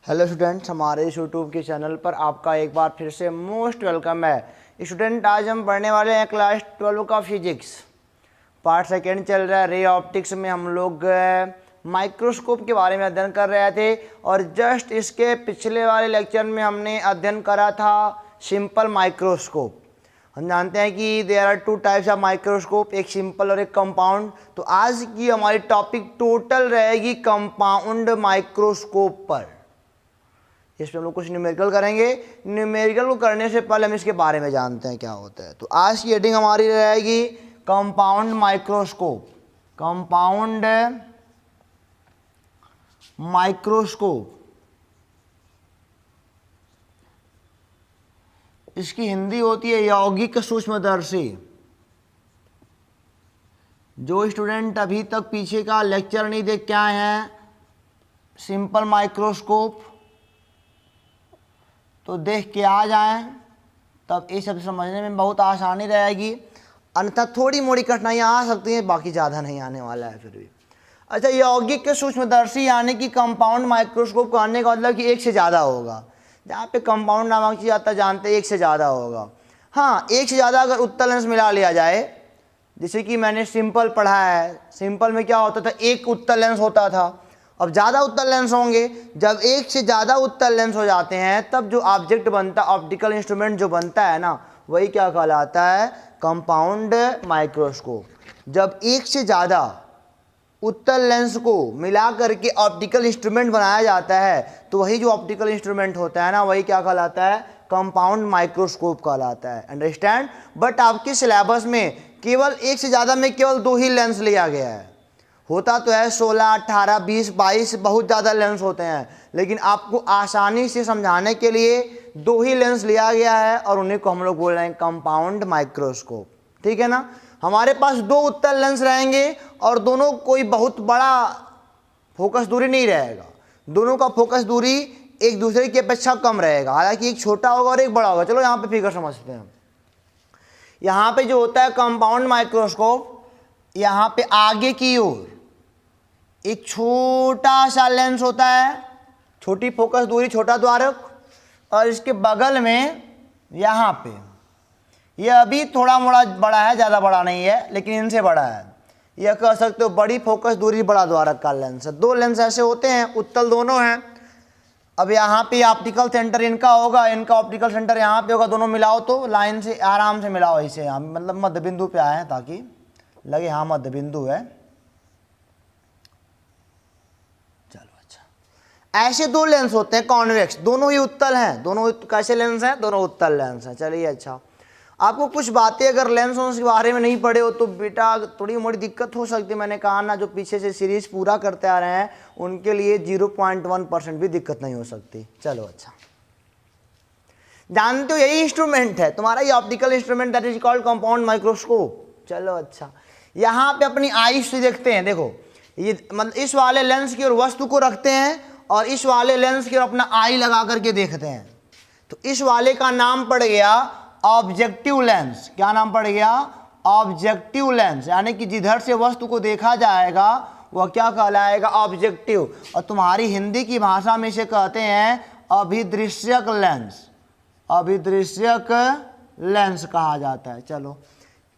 Hello students, हमारे इस YouTube के चैनल पर आपका एक बार फिर से मोस्ट वेलकम है। स्टूडेंट, आज हम पढ़ने वाले हैं क्लास 12 का फिजिक्स पार्ट सेकेंड चल रहा है। रे ऑप्टिक्स में हम लोग माइक्रोस्कोप के बारे में अध्ययन कर रहे थे और जस्ट इसके पिछले वाले लेक्चर में हमने अध्ययन करा था सिंपल माइक्रोस्कोप। हम जानते हैं कि there are two types of microscope, एक सिंपल और एक कंपाउंड। तो आज की हमारी टॉपिक टोटल रहेगी कंपाउंड माइक्रोस्कोप पर। इसमें हम लोग कुछ न्यूमेरिकल करेंगे। न्यूमेरिकल को करने से पहले हम इसके बारे में जानते हैं क्या होता है। तो आज की हेडिंग हमारी रहेगी कंपाउंड माइक्रोस्कोप। कंपाउंड माइक्रोस्कोप, इसकी हिंदी होती है यौगिक सूक्ष्मदर्शी। जो स्टूडेंट अभी तक पीछे का लेक्चर नहीं देख के आए हैं सिंपल माइक्रोस्कोप, तो देख के आ जाएं, तब ये सब समझने में बहुत आसानी रहेगी। अन्यथा थोड़ी मोड़ी कठिनाइयाँ आ सकती हैं, बाकी ज़्यादा नहीं आने वाला है फिर भी। अच्छा, यौगिक के सूक्ष्मदर्शी यानी कि कंपाउंड माइक्रोस्कोप को आने का मतलब कि एक से ज़्यादा होगा। जहाँ पे कंपाउंड नामक चीज़ आता है जानते हैं एक से ज़्यादा होगा। हाँ, एक से ज़्यादा अगर उत्तल लेंस मिला लिया जाए, जैसे कि मैंने सिंपल पढ़ा है, सिंपल में क्या होता था, एक उत्तल लेंस होता था। अब ज़्यादा उत्तल लेंस होंगे, जब एक से ज़्यादा उत्तल लेंस हो जाते हैं तब जो ऑब्जेक्ट बनता है, ऑप्टिकल इंस्ट्रूमेंट जो बनता है ना, वही क्या कहलाता है, कंपाउंड माइक्रोस्कोप। जब एक से ज़्यादा उत्तल लेंस को मिला करके ऑप्टिकल इंस्ट्रूमेंट बनाया जाता है तो वही जो ऑप्टिकल इंस्ट्रूमेंट होता है ना, वही क्या कहलाता है, कंपाउंड माइक्रोस्कोप कहलाता है। अंडरस्टैंड। बट आपके सिलेबस में केवल एक से ज़्यादा में केवल दो ही लेंस लिया गया है। होता तो है 16, 18, 20, 22 बहुत ज़्यादा लेंस होते हैं, लेकिन आपको आसानी से समझाने के लिए दो ही लेंस लिया गया है और उन्हीं को हम लोग बोल रहे हैं कंपाउंड माइक्रोस्कोप। ठीक है ना। हमारे पास दो उत्तल लेंस रहेंगे और दोनों कोई बहुत बड़ा फोकस दूरी नहीं रहेगा, दोनों का फोकस दूरी एक दूसरे की अपेक्षा कम रहेगा। हालांकि एक छोटा होगा और एक बड़ा होगा। चलो यहाँ पे फिगर समझते हैं। यहाँ पे जो होता है कंपाउंड माइक्रोस्कोप, यहाँ पे आगे की ओर एक छोटा सा लेंस होता है, छोटी फोकस दूरी, छोटा द्वारक, और इसके बगल में यहाँ पे यह अभी थोड़ा मोड़ा बड़ा है, ज़्यादा बड़ा नहीं है लेकिन इनसे बड़ा है। यह कह सकते हो बड़ी फोकस दूरी बड़ा द्वारक का लेंस है। दो लेंस ऐसे होते हैं, उत्तल दोनों हैं। अब यहाँ पे ऑप्टिकल सेंटर इनका होगा, इनका ऑप्टिकल सेंटर यहाँ पे होगा। दोनों मिलाओ तो लाइन से आराम से मिलाओ, ऐसे यहाँ मतलब मध्य बिंदु पे आए हैं ताकि लगे हाँ मध्य बिंदु है। ऐसे दो लेंस होते हैं कॉन्वेक्स, दोनों ही उत्तल हैं। दोनों कैसे लेंस हैं, दोनों उत्तल लेंस हैं। चलिए, अच्छा, आपको कुछ बातें अगर लेंस के बारे में नहीं पढ़े हो तो बेटा थोड़ी मोड़ी दिक्कत हो सकती है। मैंने कहा ना, जो पीछे से सीरीज पूरा करते आ रहे हैं उनके लिए 0.1% भी दिक्कत नहीं हो सकती। चलो, अच्छा, जानते हो यही इंस्ट्रूमेंट है तुम्हारा, ये optical instrument, that is called compound microscope. चलो, अच्छा, यहाँ पे अपनी आई से देखते हैं। देखो, ये मतलब इस वाले लेंस की ओर वस्तु को रखते हैं और इस वाले लेंस की ओर अपना आई लगा करके देखते हैं। तो इस वाले का नाम पड़ गया ऑब्जेक्टिव लेंस। क्या नाम पड़ गया, ऑब्जेक्टिव लेंस। यानी कि जिधर से वस्तु को देखा जाएगा वह क्या कहलाएगा, ऑब्जेक्टिव। और तुम्हारी हिंदी की भाषा में इसे कहते हैं अभिदृश्यक लेंस। अभिदृश्यक लेंस कहा जाता है। चलो,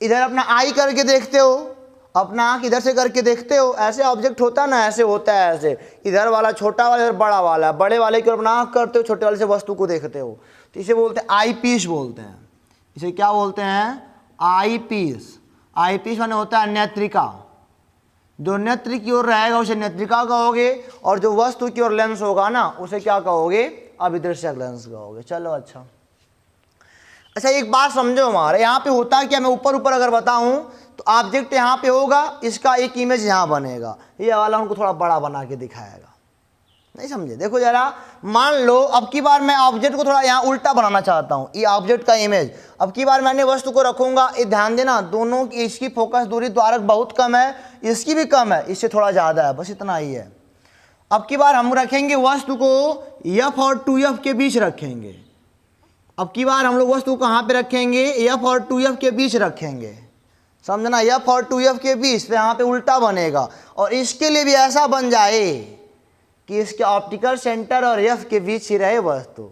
इधर अपना आई करके देखते हो, अपना आँख इधर से करके देखते हो, ऐसे ऑब्जेक्ट होता है ना, ऐसे होता है, ऐसे इधर वाला छोटा वाला, इधर बड़ा वाला। बड़े वाले की अपना आँख करते हो, छोटे वाले से वस्तु को देखते हो। तो इसे बोलते हैं आई पीस बोलते हैं। इसे क्या बोलते हैं, आई पीस। आई पीस माने होता है नेत्रिका। जो नेत्र की ओर रहेगा उसे नेत्रिका कहोगे, और जो वस्तु की ओर लेंस होगा ना उसे क्या कहोगे, अभिदृश्यक लेंस कहोगे। चलो, अच्छा, एक बात समझो, हमारे यहाँ पे होता है क्या, मैं ऊपर ऊपर अगर बताऊं तो ऑब्जेक्ट यहाँ पे होगा, इसका एक इमेज यहाँ बनेगा, ये वाला उनको थोड़ा बड़ा बना के दिखाएगा। नहीं समझे। देखो जरा, मान लो अब की बार मैं ऑब्जेक्ट को थोड़ा यहाँ उल्टा बनाना चाहता हूँ, ये ऑब्जेक्ट का इमेज। अब की बार मैंने वस्तु को रखूंगा, ये ध्यान देना, दोनों की इसकी फोकस दूरी द्वारक बहुत कम है, इसकी भी कम है, इससे थोड़ा ज़्यादा है, बस इतना ही है। अब की बार हम रखेंगे वस्तु को F और 2F के बीच रखेंगे। अब की बार हम लोग वस्तु को कहाँ पे रखेंगे, F और 2F के बीच रखेंगे। समझना, F और 2F के बीच, तो यहाँ पे उल्टा बनेगा। और इसके लिए भी ऐसा बन जाए कि इसके ऑप्टिकल सेंटर और एफ के बीच ही रहे वस्तु।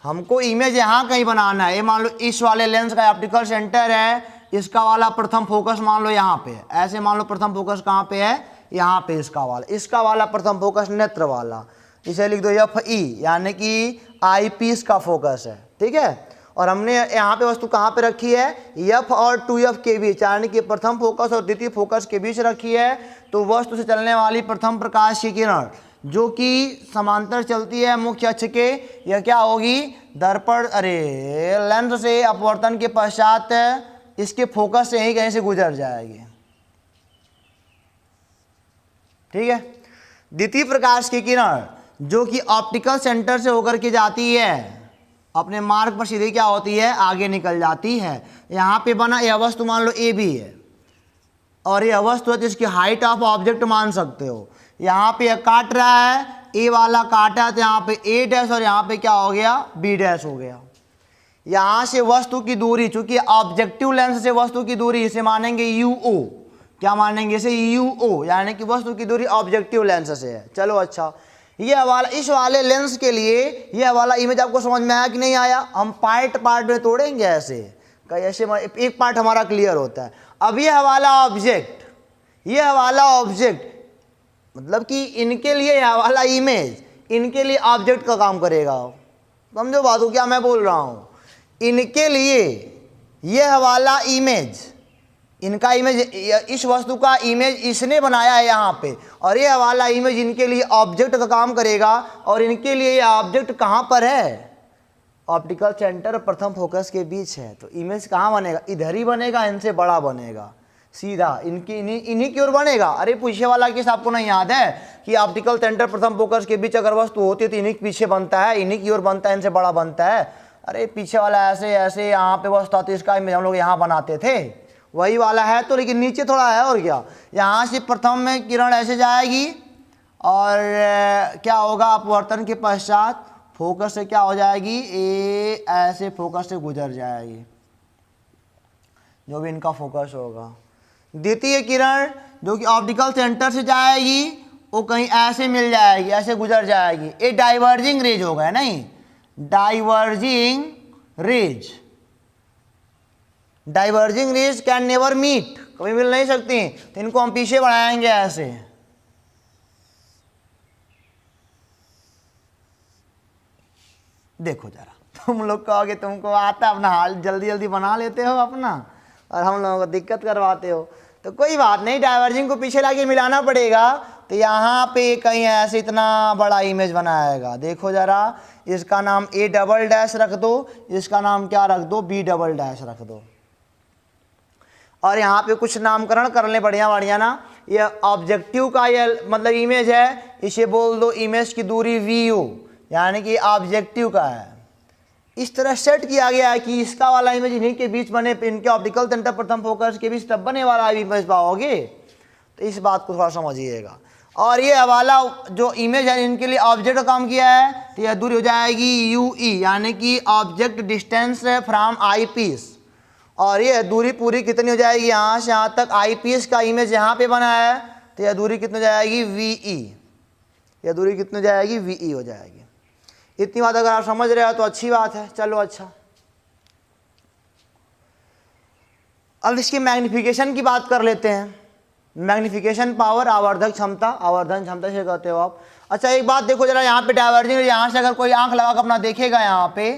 हमको इमेज यहाँ कहीं बनाना है। ये मान लो इस वाले लेंस का ऑप्टिकल सेंटर है, इसका वाला प्रथम फोकस मान लो यहाँ पे है, ऐसे मान लो प्रथम फोकस कहाँ पे है, यहाँ पे इसका वाला प्रथम फोकस नेत्र वाला, इसे लिख दो एफ ई, यानी कि आई पीस का फोकस है, ठीक है। और हमने यहाँ पे वस्तु कहाँ पे रखी है, एफ और 2F के बीच, यानी कि प्रथम फोकस और द्वितीय फोकस के बीच रखी है। तो वस्तु से चलने वाली प्रथम प्रकाश की किरण जो कि समांतर चलती है मुख्य अक्ष के, यह क्या होगी, दर्पण लेंस से अपवर्तन के पश्चात इसके फोकस से ही कहीं से गुजर जाएगी, ठीक है। द्वितीय प्रकाश की किरण जो कि ऑप्टिकल सेंटर से होकर के जाती है, अपने मार्ग पर सीधे क्या होती है, आगे निकल जाती है। यहाँ पे बना यह वस्तु मान लो ए बी है, और यह वस्तु है जिसकी हाइट ऑफ ऑब्जेक्ट मान सकते हो। यहाँ पे यह काट रहा है, ए वाला काटा तो यहाँ पे ए डैश और यहाँ पे क्या हो गया, बी डैश हो गया। यहाँ से वस्तु की दूरी, चूंकि ऑब्जेक्टिव लेंस से वस्तु की दूरी इसे मानेंगे यूओ, क्या मानेंगे इसे, यूओ, यानी कि वस्तु की दूरी ऑब्जेक्टिव लेंस से है। चलो अच्छा, ये वाला इस वाले लेंस के लिए ये वाला इमेज आपको समझ में आया कि नहीं आया। हम पार्ट में तोड़ेंगे ऐसे, कहीं ऐसे एक पार्ट हमारा क्लियर होता है। अब ये वाला ऑब्जेक्ट मतलब कि इनके लिए यह वाला इमेज इनके लिए ऑब्जेक्ट का काम करेगा। समझो बात को, क्या मैं बोल रहा हूँ, इनके लिए यह वाला इमेज, इनका इमेज, इस वस्तु का इमेज इसने बनाया है यहाँ पे, और यह वाला इमेज इनके लिए ऑब्जेक्ट का काम करेगा। और इनके लिए यह ऑब्जेक्ट कहाँ पर है, ऑप्टिकल सेंटर और प्रथम फोकस के बीच है। तो इमेज कहाँ बनेगा, इधर ही बनेगा, इनसे बड़ा बनेगा, सीधा इन्हीं की ओर बनेगा। अरे पीछे वाला केस आपको नहीं याद है कि ऑप्टिकल सेंटर प्रथम फोकस के बीच अगर वस्तु होती है तो इन्हीं के पीछे बनता है, इन्हीं की ओर बनता है, इनसे बड़ा बनता है। अरे पीछे वाला ऐसे ऐसे यहाँ पे वस्तु आती है, इसका इमेज हम लोग यहाँ बनाते थे, वही वाला है तो, लेकिन नीचे थोड़ा है। और क्या, यहाँ से प्रथम में किरण ऐसे जाएगी और क्या होगा, अपवर्तन के पश्चात फोकस से क्या हो जाएगी, ए ऐसे फोकस से गुजर जाएगी, जो भी इनका फोकस होगा। द्वितीय किरण जो कि ऑप्टिकल सेंटर से जाएगी वो कहीं ऐसे मिल जाएगी, ऐसे गुजर जाएगी। ये डाइवर्जिंग रेज होगा, नहीं, diverging rays, diverging rays can never meet, कभी मिल नहीं सकती। तो इनको हम पीछे बढ़ाएंगे ऐसे, देखो जरा, तुम लोग कहोगे तुमको आता अपना हाल, जल्दी जल्दी बना लेते हो अपना, और हम लोगों को दिक्कत करवाते हो। तो कोई बात नहीं, डाइवर्जिंग को पीछे लाके मिलाना पड़ेगा। तो यहाँ पे कहीं ऐसे इतना बड़ा इमेज बनाएगा, देखो जरा, इसका नाम ए डबल डैश रख दो, इसका नाम क्या रख दो, बी डबल डैश रख दो। और यहाँ पे कुछ नामकरण कर ले बढ़िया बढ़िया ना। ये ऑब्जेक्टिव का ये मतलब इमेज है, इसे बोल दो इमेज की दूरी वीओ, यानी कि ऑब्जेक्टिव का है। इस तरह सेट किया गया है कि इसका वाला इमेज इन्हीं के बीच बने, इनके ऑप्टिकल सेंटर प्रथम फोकस के बीच तब बने वाला इमेज पाओगे। तो इस बात को थोड़ा समझिएगा। और ये वाला जो इमेज है इनके लिए ऑब्जेक्ट का काम किया है, तो यह दूरी हो जाएगी यूई, यानी कि object distance from eyepiece. और ये दूरी पूरी कितनी हो जाएगी, यहाँ से यहाँ तक आई पीस का इमेज यहाँ पे बना है, तो यह दूरी कितनी हो जाएगी, वीई, यह दूरी कितनी हो जाएगी, वीई हो जाएगी। इतनी बात अगर आप समझ रहे हो तो अच्छी बात है। चलो अच्छा, अब इसकी मैग्निफिकेशन की बात कर लेते हैं। मैग्निफिकेशन पावर, आवर्धक क्षमता, आवर्धन क्षमता से कहते हो आप। अच्छा एक बात देखो जरा, यहाँ पे डाइवर्जिंग, यहाँ से अगर कोई आंख लगा कर अपना देखेगा यहाँ पे,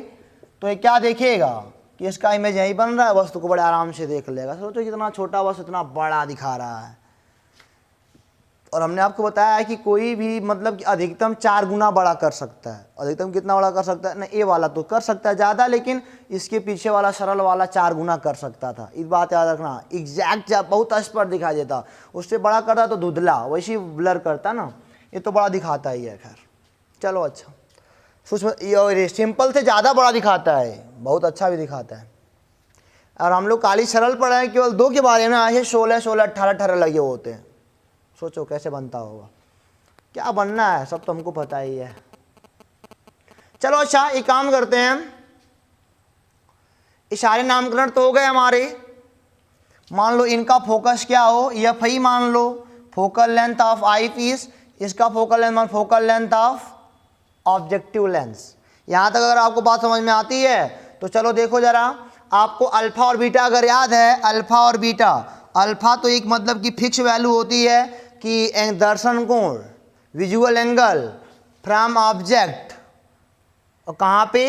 तो ये क्या देखेगा कि इसका इमेज यहीं बन रहा है, वस्तु को बड़े आराम से देख लेगा। सोचो कितना छोटा वस्तु इतना बड़ा दिखा रहा है। और हमने आपको बताया है कि कोई भी मतलब कि अधिकतम 4 गुना बड़ा कर सकता है। अधिकतम कितना बड़ा कर सकता है, ना ये वाला तो कर सकता है ज़्यादा, लेकिन इसके पीछे वाला सरल वाला 4 गुना कर सकता था। इस बात याद रखना, एग्जैक्ट बहुत स्पष्ट दिखाई देता, उससे बड़ा करता तो धुंधला वैसे ही ब्लर करता ना, ये तो बड़ा दिखाता ही है। खैर चलो अच्छा, सूक्ष्म सिंपल से ज़्यादा बड़ा दिखाता है, बहुत अच्छा भी दिखाता है। और हम लोग काली सरल पढ़े हैं, केवल 2 के बारे में आए 16, 16, 18, 18 लगे होते हैं। सोचो कैसे बनता होगा, क्या बनना है सब तो हमको पता ही है। चलो अच्छा एक काम करते हैं, इशारे नामकरण तो हो गए हमारे। मान लो इनका फोकस क्या हो, एफ आई मान लो, focal length of eyepiece, इसका फोकल लेंथ मान focal length of objective lens. यहाँ तक अगर आपको बात समझ में आती है तो चलो देखो जरा, आपको अल्फा और बीटा अगर याद है, अल्फा और बीटा, अल्फा तो एक मतलब की फिक्स वैल्यू होती है कि दर्शन कोण, विजुअल एंगल फ्रॉम ऑब्जेक्ट, और कहाँ पे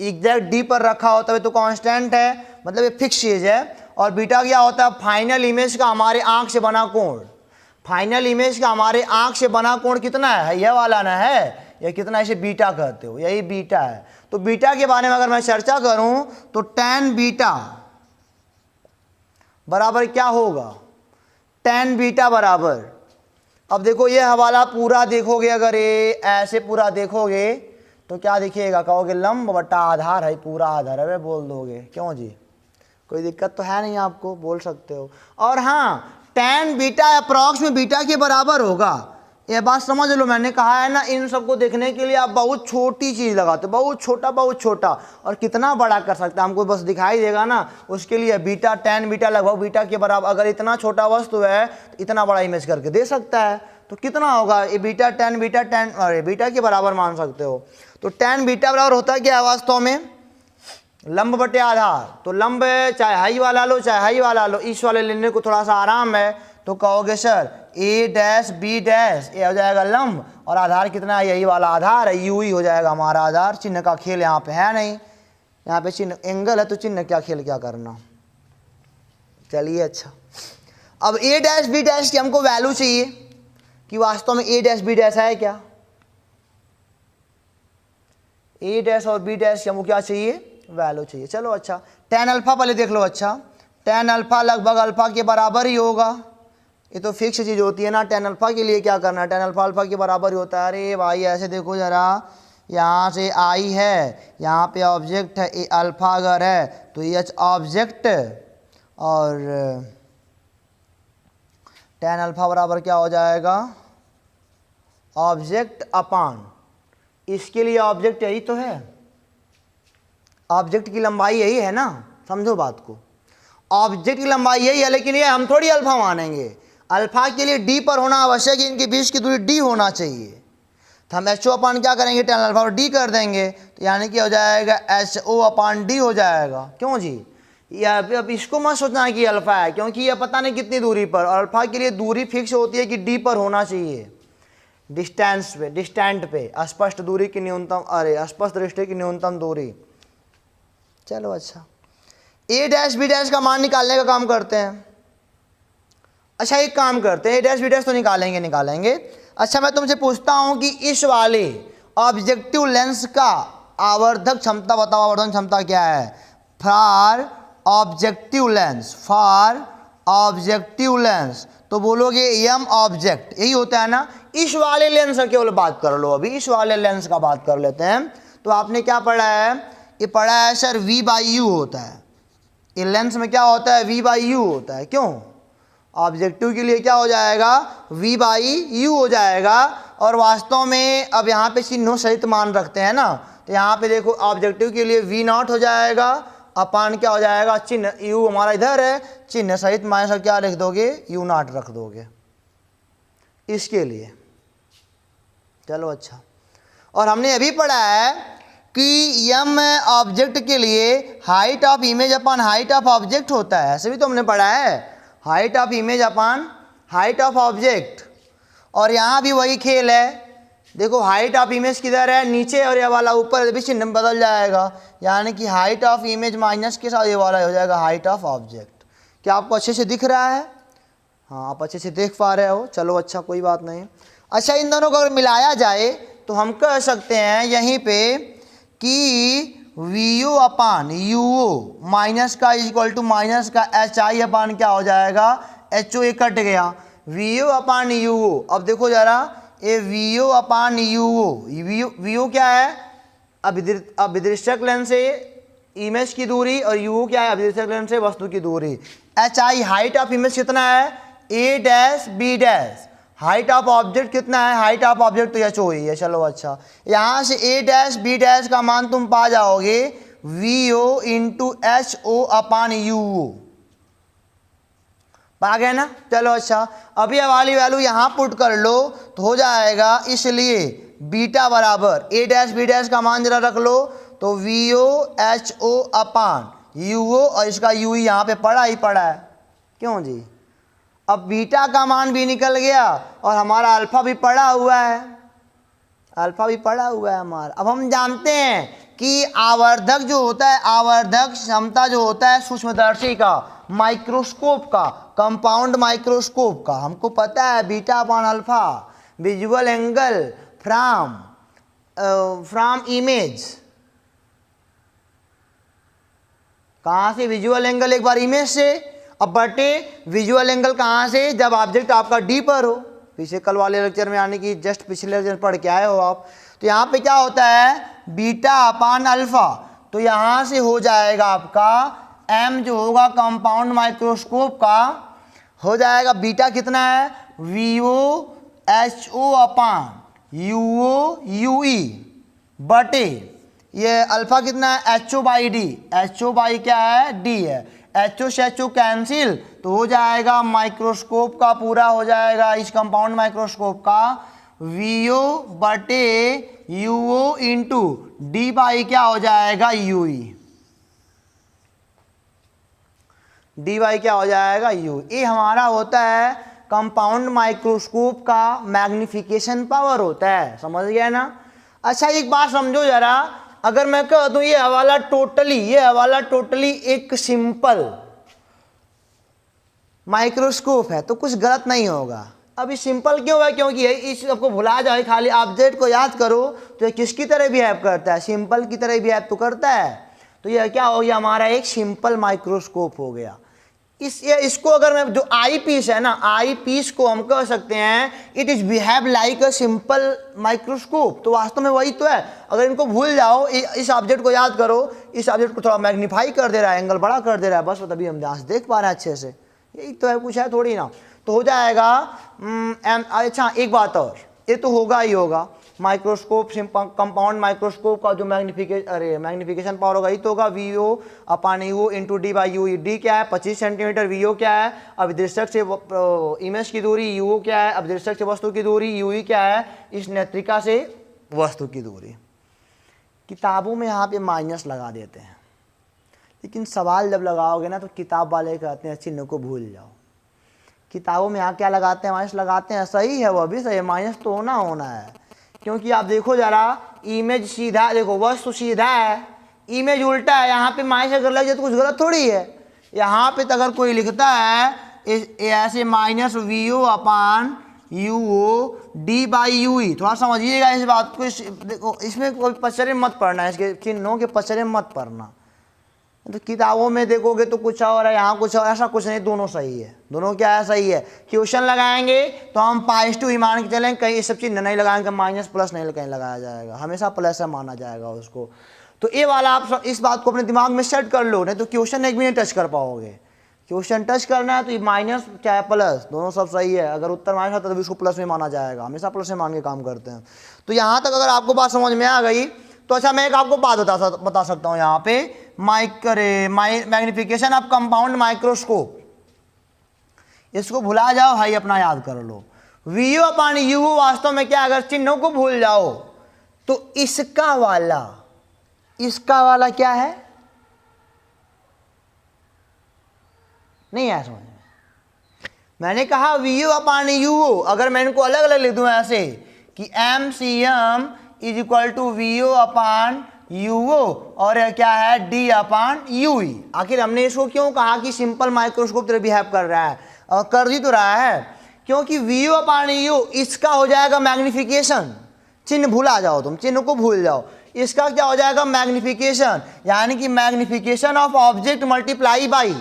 एग्जैक्ट डी पर रखा होता है तो कांस्टेंट है, मतलब ये फिक्स चीज़ है। और बीटा क्या होता है, फाइनल इमेज का हमारे आंख से बना कोण। फाइनल इमेज का हमारे आंख से बना कोण कितना है, यह वाला ना है, यह कितना, इसे बीटा कहते हो, यही बीटा है। तो बीटा के बारे में अगर मैं चर्चा करूं तो tan बीटा बराबर क्या होगा, tan बीटा बराबर, अब देखो ये हवाला पूरा देखोगे, अगर ये ऐसे पूरा देखोगे तो क्या दिखेगा, कहोगे लंब बटा आधार है, पूरा आधार है, वे बोल दोगे, क्यों जी, कोई दिक्कत तो है नहीं, आपको बोल सकते हो। और हाँ, tan बीटा अप्रॉक्स में बीटा के बराबर होगा, ये बात समझ लो। मैंने कहा है ना, इन सबको देखने के लिए आप बहुत छोटी चीज़ लगाते हो, बहुत छोटा, और कितना बड़ा कर सकते हैं हमको बस दिखाई देगा ना, उसके लिए बीटा tan बीटा लगभग बीटा के बराबर। अगर इतना छोटा वस्तु है तो इतना बड़ा इमेज करके दे सकता है, तो कितना होगा ये बीटा tan बीटा tan, अरे बीटा के बराबर मान सकते हो। तो tan बीटा बराबर होता है क्या वास्तव में, लंब बटे आधार। तो लंब चाहे हाई वाला लो चाहे हाई वाला लो, इस वाले लेने को थोड़ा सा आराम है, तो कहोगे सर ए डैश बी डैश, ये हो जाएगा लंब, और आधार कितना है, यही वाला आधार है, यू ही हो जाएगा हमारा आधार। चिन्ह का खेल यहाँ पे है नहीं, यहाँ पे चिन्ह एंगल है, तो चिन्ह क्या खेल क्या करना। चलिए अच्छा, अब ए डैश बी डैश की हमको वैल्यू चाहिए कि वास्तव में ए डैश बी डैश है क्या, ए डैश और बी डैश की हमको क्या चाहिए, वैल्यू चाहिए। चलो अच्छा, tan अल्फा पहले देख लो। अच्छा, tan अल्फा लगभग अल्फा के बराबर ही होगा, ये तो फिक्स चीज़ होती है ना। tan अल्फा के लिए क्या करना है, tan अल्फा अल्फा के बराबर ही होता है। अरे भाई ऐसे देखो जरा, यहाँ से आई है, यहाँ पे ऑब्जेक्ट है, ए अल्फा अगर है तो एच ऑब्जेक्ट, और tan अल्फा बराबर क्या हो जाएगा, ऑब्जेक्ट अपान, इसके लिए ऑब्जेक्ट यही तो है, ऑब्जेक्ट की लंबाई यही है ना, समझो बात को, ऑब्जेक्ट की लंबाई यही है, लेकिन ये हम थोड़ी अल्फा मानेंगे। अल्फा के लिए डी पर होना आवश्यक है, इनके बीच की दूरी डी होना चाहिए, तो हम एच ओ अपान क्या करेंगे, tan अल्फा और डी कर देंगे, तो यानी कि हो जाएगा एच ओ अपान डी हो जाएगा। क्यों जी, या अब इसको मत सोचना कि अल्फा है, क्योंकि ये पता नहीं कितनी दूरी पर, और अल्फा के लिए दूरी फिक्स होती है कि डी पर होना चाहिए, डिस्टेंस पे, डिस्टेंट पे, स्पष्ट दूरी की न्यूनतम, अरे स्पष्ट दृष्टि की न्यूनतम दूरी। चलो अच्छा, ए डैश बी डैश का मान निकालने का काम करते हैं। अच्छा एक काम करते हैं, ए डैश बी डैश तो निकालेंगे। अच्छा मैं तुमसे पूछता हूं कि इस वाले ऑब्जेक्टिव लेंस का आवर्धक क्षमता बताओ, आवर्धन क्षमता क्या है, for objective lens, for objective lens, तो बोलोगे एम ऑब्जेक्ट, यही होता है ना। इस वाले लेंस का केवल बात कर लो, अभी इस वाले लेंस का बात कर लेते हैं। तो आपने क्या पढ़ा है, ये पढ़ा है सर v बाई यू होता है, ये लेंस में क्या होता है, v बाई यू होता है। क्यों, ऑब्जेक्टिव के लिए क्या हो जाएगा, v बाई यू हो जाएगा। और वास्तव में अब यहाँ पे चिन्हों सहित मान रखते हैं ना, तो यहाँ पे देखो ऑब्जेक्टिव के लिए v नॉट हो जाएगा, अपान क्या हो जाएगा, चिन्ह u हमारा इधर है, चिन्ह सहित माइनस क्या लिख दोगे, u नॉट रख दोगे इसके लिए। चलो अच्छा, और हमने अभी पढ़ा है कि यम ऑब्जेक्ट के लिए height of image upon height of object होता है, ऐसे भी तो हमने पढ़ा है, height of image upon height of object. और यहाँ भी वही खेल है, देखो हाइट ऑफ इमेज किधर है, नीचे, और ये वाला ऊपर, भी चिन्ह बदल जाएगा, यानी कि हाइट ऑफ इमेज माइनस के साथ ये वाला हो जाएगा हाइट ऑफ ऑब्जेक्ट। क्या आपको अच्छे से दिख रहा है, हाँ आप अच्छे से देख पा रहे हो, चलो अच्छा कोई बात नहीं। अच्छा इन दोनों को अगर मिलाया जाए तो हम कह सकते हैं यहीं पे कि v u upon u o minus का इक्वल टू माइनस का एच आई अपान क्या हो जाएगा, एच ओ ए कट गया, v u upon u o. अब देखो जरा, ये v u upon u o, v u क्या है, अभिदृश्यक लेंस से इमेज की दूरी, और यू क्या है, अभिदृश्यक लेंस से वस्तु की दूरी। H i height of image कितना है, a dash b dash, height of object कितना है, हाइट ऑफ ऑब्जेक्ट तो एच ओ ही है। चलो अच्छा, यहाँ से ए डैश बी डैश का मान तुम पा जाओगे v o into h o upon u o, आ गया ना। चलो अच्छा, अभी ये वाली वैल्यू यहाँ पुट कर लो तो हो जाएगा, इसलिए बीटा बराबर ए डैश बी डैश का मान जरा रख लो, तो v o h o upon u o, और इसका यू यहाँ पे पड़ा ही पड़ा है, क्यों जी। अब बीटा का मान भी निकल गया और हमारा अल्फा भी पड़ा हुआ है, अल्फा भी पड़ा हुआ है हमारा। अब हम जानते हैं कि आवर्धक जो होता है, आवर्धक क्षमता जो होता है सूक्ष्मदर्शी का, माइक्रोस्कोप का, कंपाउंड माइक्रोस्कोप का, हमको पता है beta upon alpha, visual angle from image. कहाँ से? विजुअल एंगल एक बार इमेज से, अब बटे विजुअल एंगल कहाँ से? जब ऑब्जेक्ट आपका डी पर हो। पीछे कल वाले लेक्चर में, यानी कि जस्ट पिछले लेक्चर पढ़ के आए हो आप। तो यहाँ पे क्या होता है? बीटा अपान अल्फा। तो यहाँ से हो जाएगा आपका एम जो होगा कंपाउंड माइक्रोस्कोप का, हो जाएगा बीटा कितना है? V o h o upon u o u e बटे ये अल्फा कितना है? H o by D. H o by क्या है? डी है। एच ओ से एच ओ कैंसिल, तो हो जाएगा माइक्रोस्कोप का पूरा हो जाएगा, इस कंपाउंड माइक्रोस्कोप का वी ओ बटे u o into D by क्या हो जाएगा? You E. डी बाई क्या हो जाएगा? यू। ये हमारा होता है कंपाउंड माइक्रोस्कोप का मैग्निफिकेशन पावर होता है, समझ गया ना। अच्छा एक बात समझो जरा, अगर मैं कह दूं ये हवाला टोटली एक सिंपल माइक्रोस्कोप है तो कुछ गलत नहीं होगा। अभी सिंपल क्यों है? क्योंकि इस आपको भुला जाए, खाली ऑब्जेक्ट को याद करो तो ये किसकी तरह बिहेव करता है? सिंपल की तरह बिहेव तो करता है। तो यह क्या हो गया? हमारा एक सिंपल माइक्रोस्कोप हो गया। इसको अगर मैं जो आई पीस है ना, आई पीस को हम कह सकते हैं it is behave like a simple microscope. तो वास्तव में वही तो है। अगर इनको भूल जाओ, इस ऑब्जेक्ट को याद करो, इस ऑब्जेक्ट को थोड़ा मैग्नीफाई कर दे रहा है, एंगल बड़ा कर दे रहा है, बस तभी हम आज देख पा रहे हैं अच्छे से। यही तो है, कुछ है थोड़ी ना। तो हो जाएगा अच्छा एक बात और, ये तो होगा ही होगा, माइक्रोस्कोप कंपाउंड माइक्रोस्कोप का जो मैग्निफिकेशन पावर होगा ये तो होगा v o upon u into D by u. D क्या है? 25 सेंटीमीटर। वी ओ क्या है? अभिदृश्यक से इमेज की दूरी। यू ओ क्या है? अभिदृश्यक से वस्तु की दूरी। यू ई क्या है? इस नेत्रिका से वस्तु की दूरी। किताबों में यहाँ पे माइनस लगा देते हैं, लेकिन सवाल जब लगाओगे ना तो किताब वाले कहते हैं चिन्ह को भूल जाओ। किताबों में यहाँ क्या लगाते हैं? माइनस लगाते हैं। सही है, वह भी सही है, माइनस तो होना है। क्योंकि आप देखो जरा, इमेज सीधा, देखो वस्तु सीधा है, इमेज उल्टा है, यहाँ पे माइनस अगर लग जाए तो कुछ गलत थोड़ी है। यहाँ पे तो अगर कोई लिखता है ऐसे minus v o upon u o D by u e, थोड़ा समझिएगा इस बात को। देखो इसमें कोई पचरे मत पढ़ना, इसके चिन्हों के पचरे मत पढ़ना। तो किताबों में देखोगे तो कुछ और है, यहाँ कुछ और, ऐसा कुछ नहीं, दोनों सही है। दोनों क्या है? सही है। क्वेश्चन लगाएंगे तो हम +2 ही मान के चलेंगे, कहीं ये सब चीज़ नहीं लगाएंगे, माइनस प्लस नहीं कहीं लगाया जाएगा, हमेशा प्लस है माना जाएगा उसको। तो ये वाला आप इस बात को अपने दिमाग में सेट कर लो, नहीं तो क्वेश्चन एक भी नहीं टच कर पाओगे। क्वेश्चन टच करना है तो ये माइनस चाहे प्लस दोनों सब सही है। अगर उत्तर माइनस होता है तो इसको प्लस में माना जाएगा, हमेशा प्लस में मान के काम करते हैं। तो यहाँ तक अगर आपको बात समझ में आ गई तो अच्छा मैं एक आपको बात बता सकता हूँ। यहाँ पे मैग्निफिकेशन ऑफ कंपाउंड माइक्रोस्कोप, इसको भुला जाओ भाई, अपना याद कर लो। वी ओ अपान यू वास्तव में क्या, अगर चिन्हों को भूल जाओ तो इसका वाला क्या है? नहीं आया समझ में? मैंने कहा वी ओ अपान यू ओ, अगर मैं इनको अलग अलग लिख दूं ऐसे कि m c m is equal to v o upon u o, और क्या है? D upon u e. आखिर हमने इसको क्यों कहा कि सिंपल माइक्रोस्कोप तरह बिहेव कर रहा है? और कर ही तो रहा है, क्योंकि वी ओ अपान यू इसका हो जाएगा मैग्निफिकेशन। चिन्ह भूला जाओ, तुम चिन्ह को भूल जाओ। इसका क्या हो जाएगा? मैग्निफिकेशन, यानी कि magnification of object multiply by,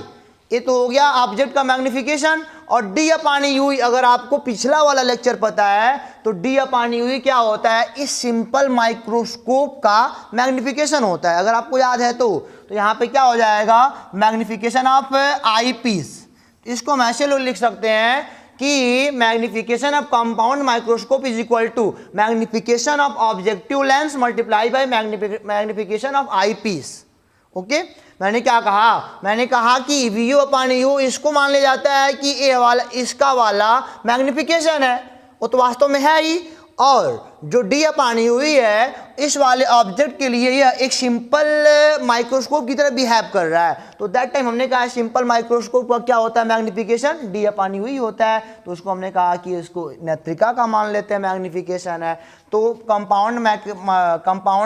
ये तो हो गया ऑब्जेक्ट का मैग्निफिकेशन। और डी अपान यू, अगर आपको पिछला वाला लेक्चर पता है तो डी अपान यू क्या होता है? इस सिंपल माइक्रोस्कोप का मैग्निफिकेशन होता है, अगर आपको याद है तो यहाँ पे क्या हो जाएगा? Magnification of eyepiece. इसको हम ऐसे लोग लिख सकते हैं कि magnification of compound microscope is equal to magnification of objective lens multiply by magnification of eyepiece. Okay, मैंने क्या कहा, मैंने कहा कि वी यू अपान यू इसको मान लिया जाता है कि ए वाला इसका वाला मैग्निफिकेशन है, वो तो वास्तव में है ही। और जो डी अपान यू ही है इस वाले ऑब्जेक्ट के लिए यह एक सिंपल माइक्रोस्कोप की तरह बिहेव कर रहा है। तो दैट टाइम हमने कहा सिंपल माइक्रोस्कोप का क्या होता है, मैग्निफिकेशन डी अपान यू ही होता है। तो उसको हमने कहा कि इसको नेत्रिका का मान लेते हैं, मैग्निफिकेशन है। तो कंपाउंड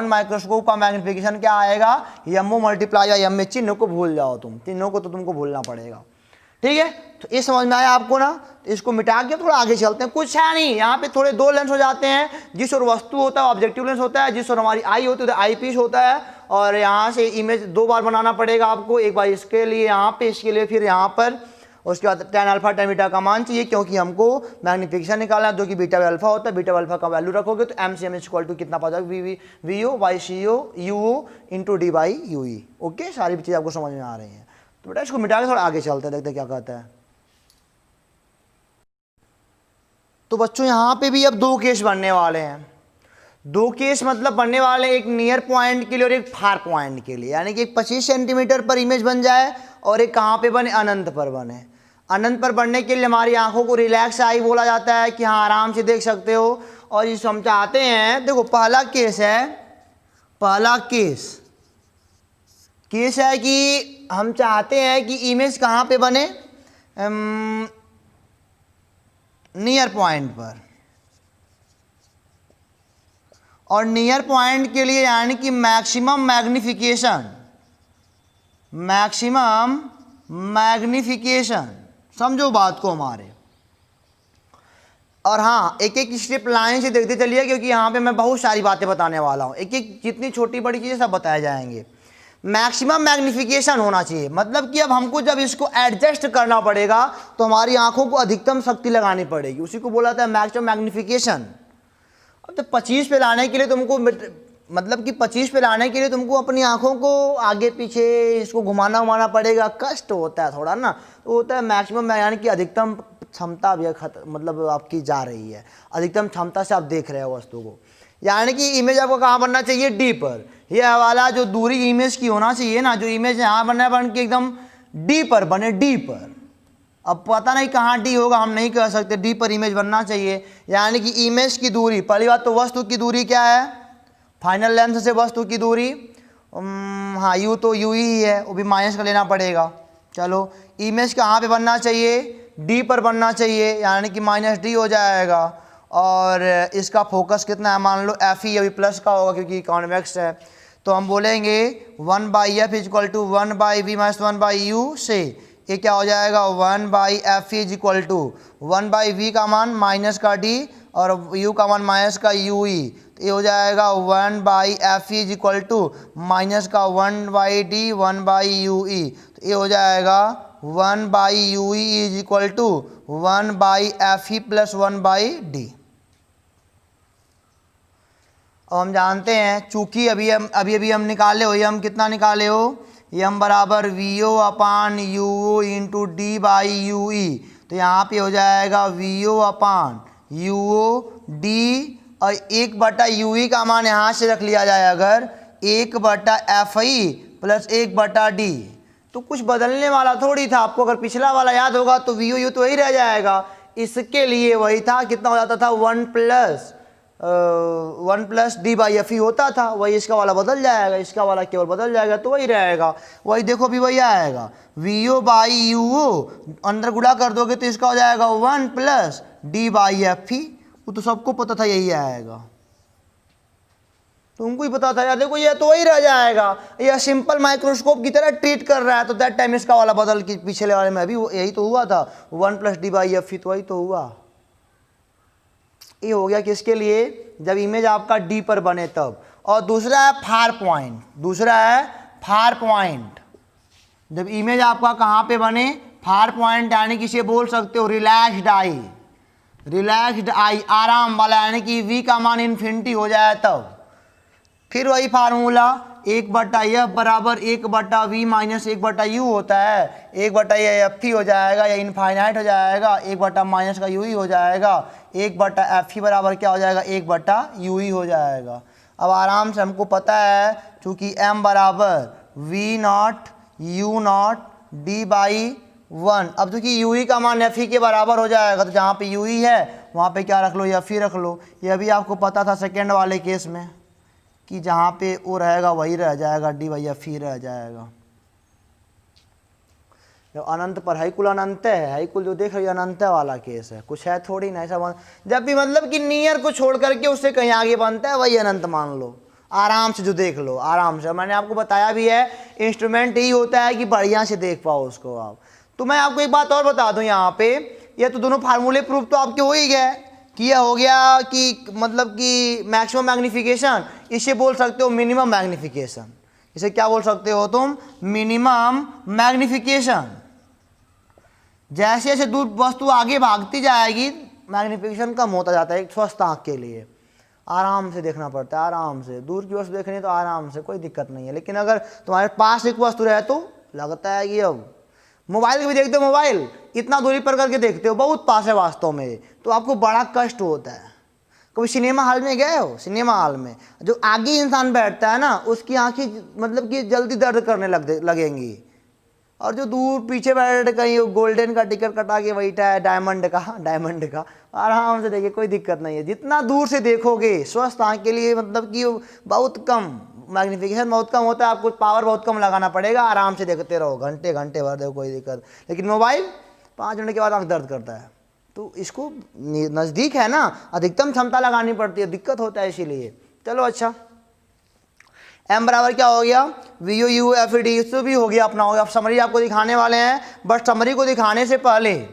माइक्रोस्कोप का मैग्निफिकेशन क्या आएगा, यमओ मल्टीप्लाई या यम में चिन्ह को भूल जाओ तुम, चिन्हों को तो तुमको भूलना पड़ेगा। ठीक है, तो ये समझ में आया आपको ना। तो इसको मिटा के थोड़ा आगे चलते हैं, कुछ है नहीं यहाँ पे, थोड़े दो लेंस हो जाते हैं, जिस और वस्तु होता है ऑब्जेक्टिव लेंस होता है, जिस और हमारी आई होती है आई पीस होता है। और यहाँ से इमेज दो बार बनाना पड़ेगा आपको, एक बार इसके लिए यहाँ पे, इसके लिए फिर यहाँ पर। उसके बाद tan अल्फा tan बीटा का मान चाहिए, क्योंकि हमको मैग्निफिकेशन निकालना है जो कि बीटा अल्फा होता है। बीटा अल्फा का वैल्यू रखोगे तो m c m equal to कितना पा जाएगा, v o by c o u o into D by u e. Okay, सारी चीज़ आपको समझ में आ रही है। तो बेटा इसको मिटा के थोड़ा आगे चलते हैं, देखते क्या कहता है। तो बच्चों यहाँ पे भी अब दो केस बनने वाले हैं। दो केस मतलब बनने वाले, एक नियर पॉइंट के लिए और एक फार पॉइंट के लिए। यानी कि एक 25 सेंटीमीटर पर इमेज बन जाए और एक कहाँ पे बने, अनंत पर बने। अनंत पर बनने के लिए हमारी आंखों को रिलैक्स आई बोला जाता है कि हाँ आराम से देख सकते हो। और जिसको हम चाहते हैं, देखो पहला केस है, पहला केस है कि हम चाहते हैं कि इमेज कहाँ पे बने, नियर पॉइंट पर। और नियर पॉइंट के लिए यानी कि मैक्सिमम मैग्निफिकेशन, समझो बात को हमारे। और हाँ, एक एक स्टेप लाइन से देखते चलिए, क्योंकि यहाँ पे मैं बहुत सारी बातें बताने वाला हूँ। एक एक जितनी छोटी बड़ी चीज़ें सब बताए जाएंगे। मैक्सिमम मैग्निफिकेशन होना चाहिए, मतलब कि अब हमको जब इसको एडजस्ट करना पड़ेगा तो हमारी आंखों को अधिकतम शक्ति लगानी पड़ेगी, उसी को बोला था मैक्सिमम मैग्निफिकेशन। अब तो 25 पे लाने के लिए तुमको, मतलब कि 25 पे लाने के लिए तुमको अपनी आंखों को आगे पीछे इसको घुमाना पड़ेगा, कष्ट होता है थोड़ा ना। तो होता है मैक्सिमम, यानी कि अधिकतम क्षमता भी मतलब आपकी जा रही है, अधिकतम क्षमता से आप देख रहे हो वस्तु को। यानी कि इमेज आपको कहाँ बनना चाहिए, डी पर। यह वाला जो दूरी इमेज की होना चाहिए ना, जो इमेज यहाँ बनना बन के एकदम डी पर बने, डी पर। अब पता नहीं कहाँ डी होगा, हम नहीं कह सकते, डी पर इमेज बनना चाहिए। यानी कि इमेज की दूरी, पहली बात तो वस्तु की दूरी क्या है, फाइनल लेंथ से वस्तु की दूरी, हाँ यू तो यू ही है, वो भी माइनस का लेना पड़ेगा। चलो, इमेज कहाँ पे बनना चाहिए, डी पर बनना चाहिए, यानी कि माइनस डी हो जाएगा। और इसका फोकस कितना है, मान लो एफ ही अभी प्लस का होगा क्योंकि कॉन्वेक्स है। तो हम बोलेंगे 1/f equal to 1/v minus 1/u से ये क्या हो जाएगा, 1/f is equal to 1/v का मान माइनस का d और u का मान माइनस का ue। तो ये हो जाएगा 1/f is equal to minus का 1/d 1/ue। तो ये हो जाएगा 1/ue is equal to 1/fe plus 1/d। अब हम जानते हैं, चूंकि अभी हम निकाले हो, ये हम कितना निकाले हो, यम बराबर v o upon u o into D by u e. तो यहाँ पे हो जाएगा v o upon u o D, और 1/ue का मान यहाँ से रख लिया जाए अगर 1/fi प्लस 1/d। तो कुछ बदलने वाला थोड़ी था, आपको अगर पिछला वाला याद होगा तो वी ओ यू तो वही रह जाएगा। इसके लिए वही था, कितना हो जाता था, 1 प्लस डी बाई एफ ही होता था, वही इसका वाला बदल जाएगा, इसका वाला केवल बदल जाएगा, तो वही रहेगा। वही देखो भी वही आएगा, वी ओ बाई यू ओ अंदर गुणा कर दोगे तो इसका हो जाएगा 1 प्लस डी बाई एफ ही। वो तो सबको पता था यही आएगा, तुमको ही पता था यार। देखो ये तो वही रह जाएगा, यह सिंपल माइक्रोस्कोप की तरह ट्रीट कर रहा है। तो दैट टाइम इसका वाला बदल के पिछले वाले में अभी यही तो हुआ था, 1 प्लस डी बाई एफ ही, तो वही तो हुआ। ये हो गया किसके लिए, जब इमेज आपका डी पर बने तब। और दूसरा है फार पॉइंट, जब इमेज आपका कहाँ पे बने, फार पॉइंट, यानी कि इसे बोल सकते हो रिलैक्स्ड आई, आराम वाला, यानी कि v का मान इन्फिनिटी हो जाए तब। फिर वही फार्मूला 1/f बराबर 1/v माइनस 1/u होता है, 1/f ही हो जाएगा, या इनफाइनाइट हो जाएगा, 1 माइनस का u ही हो जाएगा, 1/f ही बराबर क्या हो जाएगा, 1/u ही हो जाएगा। अब आराम से हमको पता है, चूँकि m बराबर v not you not D by 1। अब चूंकि यू ई का मान एफ ई के बराबर हो जाएगा तो जहाँ पे यू ई है वहाँ पे क्या रख लो, एफ ई रख लो। यह भी आपको पता था सेकेंड वाले केस में कि जहाँ पे वो रहेगा वही रह जाएगा, डी बाई एफ ई रह जाएगा। जब अनंत पर हाई कुल अनंत है, हाई कुल जो देख रही है अनंत वाला केस है, कुछ है थोड़ी ना ऐसा। जब भी मतलब कि नियर को छोड़ करके उससे कहीं आगे बनता है वही अनंत मान लो, आराम से जो देख लो आराम से। मैंने आपको बताया भी है इंस्ट्रूमेंट यही होता है कि बढ़िया से देख पाओ उसको आप। तो मैं आपको एक बात और बता दूं यहाँ पे, ये तो दोनों फार्मूले प्रूफ तो आपके हो ही गए कि यह हो गया कि मतलब कि मैक्सिमम मैग्निफिकेशन, इसे बोल सकते हो मिनिमम मैग्निफिकेशन। इसे क्या बोल सकते हो तुम, मिनिमम मैग्निफिकेशन। जैसे जैसे दूर वस्तु आगे भागती जाएगी मैग्निफिकेशन कम होता जाता है। एक स्वस्थ आँख के लिए आराम से देखना पड़ता है, आराम से। दूर की वस्तु देखनी है तो आराम से, कोई दिक्कत नहीं है। लेकिन अगर तुम्हारे पास एक वस्तु रहे तो लगता है कि अब मोबाइल भी देखते हो, मोबाइल इतना दूरी पर करके देखते हो, बहुत पास है वास्तव में, तो आपको बड़ा कष्ट होता है। कभी सिनेमा हॉल में गए हो, सिनेमा हॉल में जो आगे इंसान बैठता है ना उसकी आंखें मतलब कि जल्दी दर्द करने लगेंगी, और जो दूर पीछे बैठ कहीं गोल्डन का टिकट कटा के बैठा है, डायमंड का आराम से देखिए, कोई दिक्कत नहीं है। जितना दूर से देखोगे स्वस्थ आँख के लिए मतलब कि बहुत कम मैग्निफिकेशन बहुत कम होता है, आपको पावर बहुत कम लगाना पड़ेगा, आराम से देखते रहो घंटे घंटे भर देखो, कोई दिक्कत। लेकिन मोबाइल 5 मिनट के बाद आँख दर्द करता है, तो इसको नज़दीक है ना, अधिकतम क्षमता लगानी पड़ती है, दिक्कत होता है इसीलिए। चलो अच्छा, m बराबर क्या हो गया, v o u f D, इससे भी हो गया अपना हो गया। अब समरी आपको दिखाने वाले हैं, बट समरी को दिखाने से पहले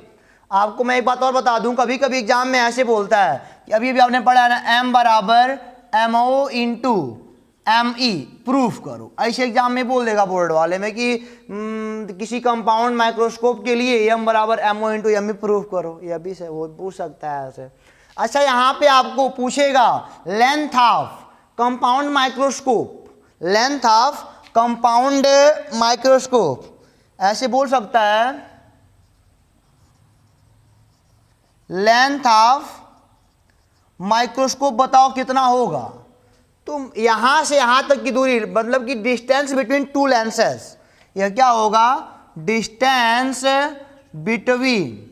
आपको मैं एक बात और बता दूं, कभी कभी एग्जाम में ऐसे बोलता है कि अभी अभी आपने पढ़ा है ना, m बराबर m o into m e proof करो, ऐसे एग्जाम में बोल देगा बोर्ड वाले में कि किसी कंपाउंड माइक्रोस्कोप के लिए m बराबर m o into m e proof करो, यह भी से वो पूछ सकता है ऐसे। अच्छा, यहाँ पे आपको पूछेगा length of compound microscope, length of compound microscope, ऐसे बोल सकता है लेंथ ऑफ माइक्रोस्कोप बताओ कितना होगा। तो यहां से यहां तक की दूरी मतलब कि डिस्टेंस बिटवीन टू लेंसेस, यह क्या होगा, डिस्टेंस बिटवीन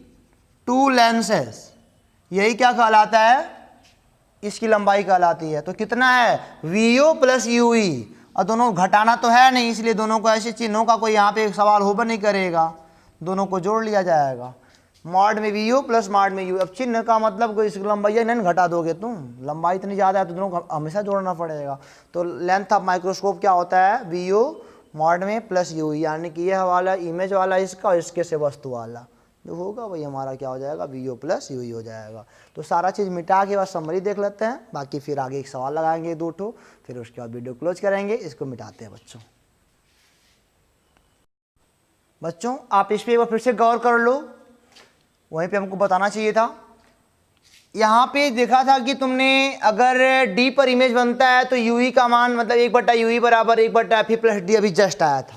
टू लेंसेस, यही क्या कहलाता है, इसकी लंबाई कहलाती है। तो कितना है, v o plus u e, और दोनों घटाना तो है नहीं, इसलिए दोनों को ऐसे चिन्हों का कोई यहाँ पे एक सवाल होगा नहीं करेगा, दोनों को जोड़ लिया जाएगा। मॉड में वी ओ प्लस मॉड में यू, अब चिन्ह का मतलब कोई इसकी लंबाई नहीं घटा दोगे तुम, लंबाई इतनी ज़्यादा है तो दोनों को हमेशा जोड़ना पड़ेगा। तो लेंथ ऑफ माइक्रोस्कोप क्या होता है, वी ओ मॉड में प्लस यू, यानी कि यह वाला इमेज वाला इसका और इसके से वस्तु वाला जो होगा वही हमारा क्या हो जाएगा, v o plus u e हो जाएगा। तो सारा चीज़ मिटा के बाद समरी देख लेते हैं, बाकी फिर आगे एक सवाल लगाएंगे 2 ठो, फिर उसके बाद वीडियो क्लोज करेंगे। इसको मिटाते हैं बच्चों आप इस पर एक बार फिर से गौर कर लो, वहीं पे हमको बताना चाहिए था। यहाँ पे देखा था कि तुमने अगर डी पर इमेज बनता है तो यू ई का मान मतलब 1 यू ई बराबर 1 एफ ई प्लस डी, अभी जस्ट आया था।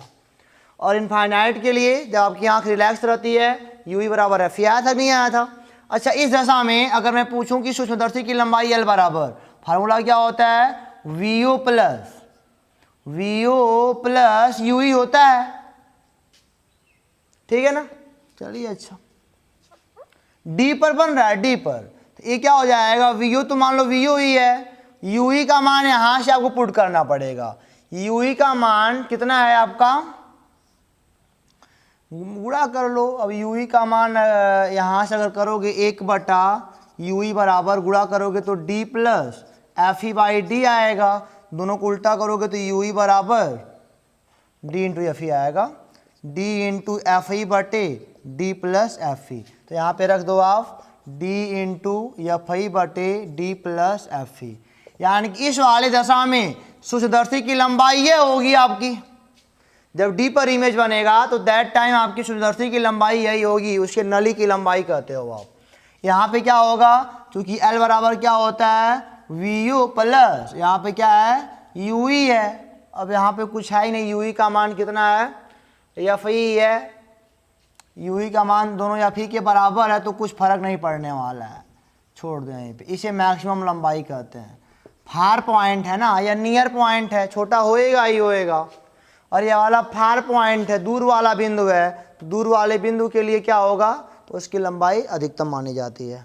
और इनफाइनाइट के लिए जब आपकी आँख रिलैक्स रहती है यू ई बराबर एफ ई आया था, नहीं आया था। अच्छा, इस दशा में अगर मैं पूछूं कि सूक्ष्मदर्शी की लंबाई एल बराबर, फार्मूला क्या होता है, v o plus u e होता है, ठीक है ना। चलिए अच्छा, डी पर बन रहा है, डी पर, तो ये क्या हो जाएगा, वी ओ तो मान लो वी ओ ही है, यू ई का मान यहां से आपको पुट करना पड़ेगा। यू ई का मान कितना है आपका, गुणा कर लो। अब यू ई का मान यहाँ से अगर करोगे 1 यू ई बराबर गुणा करोगे तो D plus F E by D आएगा, दोनों को उल्टा करोगे तो यू ई बराबर डी इंटू एफ ई आएगा, डी इंटू एफ ई बटे डी प्लस एफ ई। तो यहाँ पे रख दो आप डी इंटू एफ ई बटे डी प्लस एफ ई, यानी कि इस वाले दशा में सूक्ष्मदर्शी की लंबाई ये होगी आपकी। जब डी पर इमेज बनेगा तो दैट टाइम आपकी सूक्ष्मदर्शी की लंबाई यही होगी, उसके नली की लंबाई कहते हो आप। यहाँ पे क्या होगा, क्योंकि एल बराबर क्या होता है, वी यू प्लस यहाँ पे क्या है, यू ई है। अब यहाँ पे कुछ है ही नहीं, यू ई का मान कितना है, एफ ई है, यू ई का मान दोनों एफ ई के बराबर है, तो कुछ फर्क नहीं पड़ने वाला है, छोड़ दें यहीं पे। इसे मैक्सिमम लंबाई कहते हैं। फार पॉइंट है ना या नियर पॉइंट है, छोटा होएगा ही होएगा। और ये वाला फार पॉइंट है, दूर वाला बिंदु है, तो दूर वाले बिंदु के लिए क्या होगा, तो उसकी लंबाई अधिकतम मानी जाती है।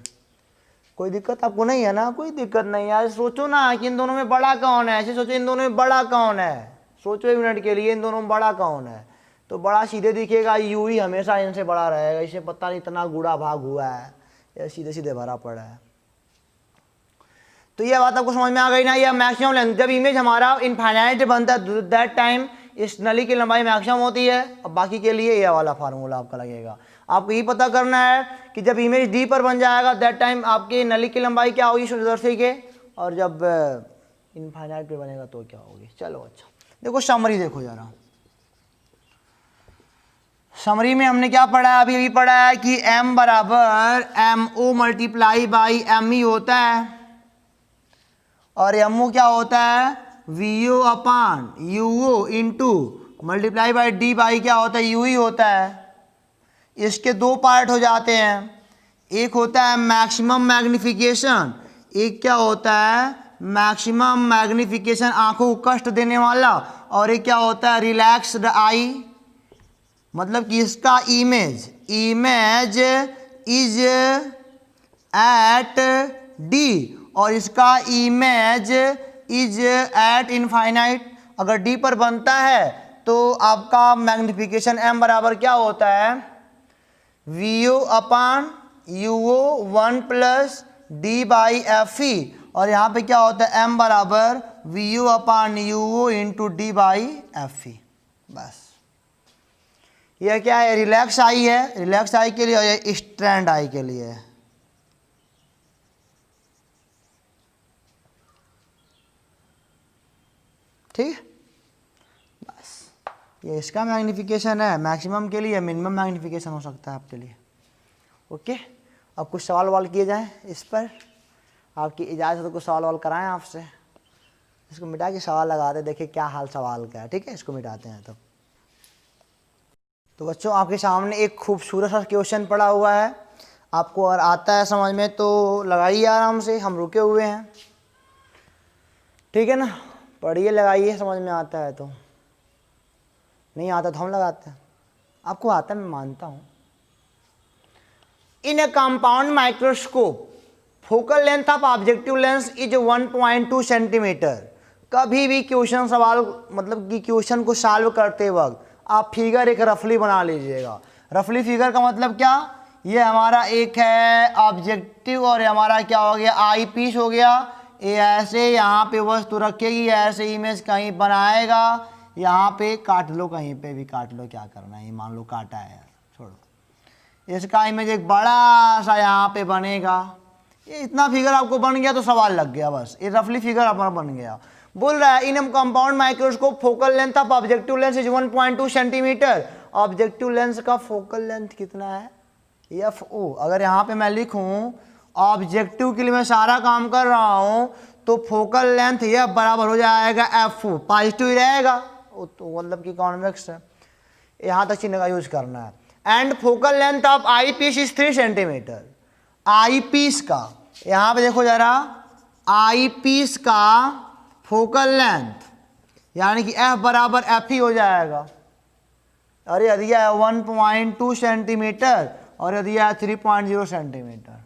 कोई दिक्कत आपको नहीं है ना? कोई दिक्कत नहीं है। सोचो ना कि इन दोनों में बड़ा कौन है, ऐसे सोचो इन दोनों में बड़ा कौन है, सोचो 1 मिनट के लिए इन दोनों में बड़ा कौन है। तो बड़ा सीधे दिखेगा, यू ही हमेशा इनसे बड़ा रहेगा, इसे पता नहीं इतना गुड़ा भाग हुआ है, ये सीधे सीधे भरा पड़ा है। तो ये बात आपको समझ में आ गई ना? ये मैक्सिमम लेंथ, जब इमेज हमारा इनफाइनाइट बनता है दैट टाइम इस नली की लंबाई मैक्सिमम होती है। अब बाकी के लिए ये वाला फार्मूला आपका लगेगा। आपको ये पता करना है कि जब इमेज डी पर बन जाएगा दैट टाइम आपकी नली की लंबाई क्या होगी सूर्यदर्शी के, और जब इनफाइनाइट पे बनेगा तो क्या होगी। चलो अच्छा, देखो समरी देखो जरा। समरी में हमने क्या पढ़ा है, अभी पढ़ा है कि m बराबर MO मल्टीप्लाई बाई ME होता है, और MO क्या होता है, VO upon UO into multiply by D by क्या होता है, UE होता है। इसके 2 पार्ट हो जाते हैं, एक होता है मैक्सिमम मैग्निफिकेशन, एक क्या होता है मैक्सिमम मैग्निफिकेशन आंखों को कष्ट देने वाला, और एक क्या होता है रिलैक्स्ड आई, मतलब कि इसका इमेज इज एट डी और इसका इमेज इज एट इनफाइनाइट। अगर डी पर बनता है तो आपका मैग्निफिकेशन m बराबर क्या होता है, VO upon UO 1 plus D by FE, और यहाँ पे क्या होता है m बराबर VO upon UO into D by FE। बस यह क्या है, रिलैक्स आई है, रिलैक्स आई के लिए, और यह स्ट्रैंड आई के लिए है। ठीक, बस ये इसका मैग्निफिकेशन है, मैक्सिमम के लिए मिनिमम मैग्निफिकेशन हो सकता है आपके लिए। ओके, अब कुछ सवाल वाल किए जाएं इस पर, आपकी इजाज़त है कुछ सवाल वाल कराएं आपसे। इसको मिटा के सवाल लगाते, देखिए क्या हाल सवाल का है। ठीक है, इसको मिटाते हैं तब। तो बच्चों आपके सामने एक खूबसूरत सा क्वेश्चन पड़ा हुआ है, आपको अगर आता है समझ में तो लगाइए आराम से, हम रुके हुए हैं। ठीक है ना, पढ़िए लगाइए, समझ में आता है तो, नहीं आता तो हम लगाते हैं। आपको आता है मैं मानता हूँ। In a compound microscope focal length of objective lens is 1.2 centimetre. कभी भी क्वेश्चन सवाल मतलब कि क्वेश्चन को सॉल्व करते वक्त आप फिगर एक रफली बना लीजिएगा। रफली फिगर का मतलब क्या, ये हमारा एक है ऑब्जेक्टिव और हमारा क्या हो गया आई पीस हो गया। ये ऐसे यहाँ पे वस्तु रखेगी, ऐसे इमेज कहीं बनाएगा, यहाँ पे काट लो, कहीं पे भी काट लो, क्या करना है, ये मान लो काटा है यार, छोड़ो। इसका इमेज एक बड़ा सा यहाँ पे बनेगा। ये इतना फिगर आपको बन गया तो सवाल लग गया, बस ये रफली फिगर अपना बन गया। बोल रहा है in a compound microscope focal length of objective lens is 1.2 centimetre. Objective lens का फोकल लेंथ कितना है, FO। अगर यहाँ पे मैं लिखूँ ऑब्जेक्टिव के लिए मैं सारा काम कर रहा हूँ तो फोकल लेंथ यह बराबर हो जाएगा FO, पॉजिटिव ही रहेगा तो मतलब कि कॉन्वेक्स है, यहाँ तक चिन्ह का यूज करना है। And focal length of eyepiece is 3 centimetre. Eyepiece का यहाँ पे देखो जरा, आई पीस का फोकल लेंथ यानी कि F बराबर F ही हो जाएगा। अरे यदि है 1.2 सेंटीमीटर और यदि है 3.0 centimetre.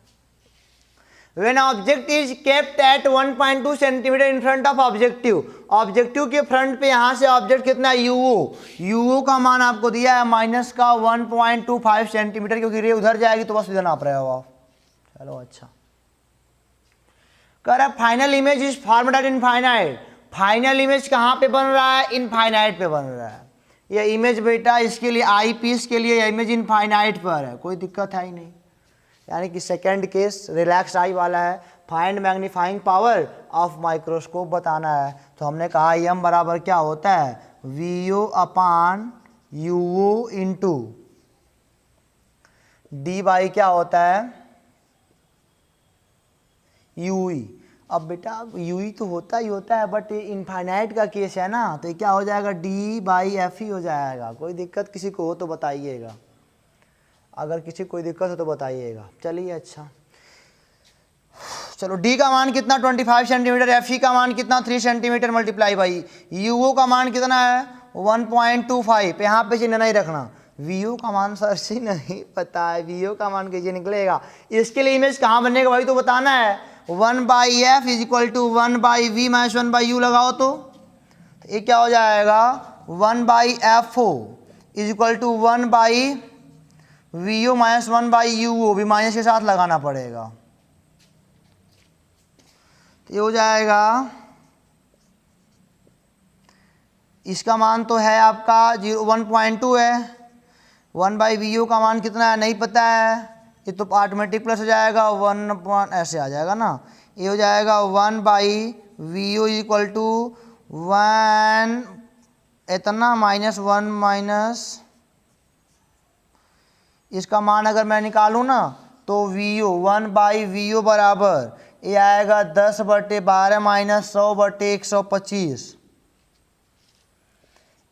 When object is kept at 1.2 centimetre in front of objective, objective के फ्रंट पे यहाँ से ऑब्जेक्ट कितना है UO का मान आपको दिया है माइनस का 1.25 सेंटीमीटर, क्योंकि रे उधर जाएगी तो बस इधर नाप रहे हो आप। चलो अच्छा, कह रहा है final image is formed at infinite. Final image कहाँ पे बन रहा है, इनफाइनाइट पे बन रहा है। ये इमेज बेटा इसके लिए आई पीस के लिए इमेज इनफाइनाइट पर है, कोई दिक्कत है ही नहीं। यानी कि सेकेंड केस रिलैक्स आई वाला है, find magnifying power of microscope बताना है। तो हमने कहा एम बराबर क्या होता है, VO upon UO into D by क्या होता है UE। अब बेटा UE तो होता ही होता है, बट ये इनफाइनाइट का केस है ना, तो ये क्या हो जाएगा D बाई F ही हो जाएगा। कोई दिक्कत किसी को हो तो बताइएगा, अगर किसी कोई दिक्कत हो तो बताइएगा। चलिए अच्छा, चलो D का मान कितना 25 सेंटीमीटर, FE का मान कितना 3 सेंटीमीटर मल्टीप्लाई बाई UO का मान कितना है 1.25, यहाँ पे चिन्ह नहीं रखना। वीओ का मान सर से नहीं पता है, वीओ का मान कैसे निकलेगा? इसके लिए इमेज कहाँ बनेगा वही तो बताना है। 1/f is equal to 1/v minus 1/u लगाओ तो ये क्या हो जाएगा? 1/fo is equal to 1/vo minus 1/uo, भी माइनस के साथ लगाना पड़ेगा। तो ये हो जाएगा, इसका मान तो है आपका 1.2 है, 1/vo का मान कितना है नहीं पता है, ये तो ऑटोमेटिक प्लस हो जाएगा 1 ऐसे आ जाएगा ना। ये हो जाएगा 1/vo इक्वल टू 1 इतना माइनस 1 माइनस, इसका मान अगर मैं निकालूँ ना तो vo 1/vo बराबर ये आएगा 10/12 माइनस 100/125।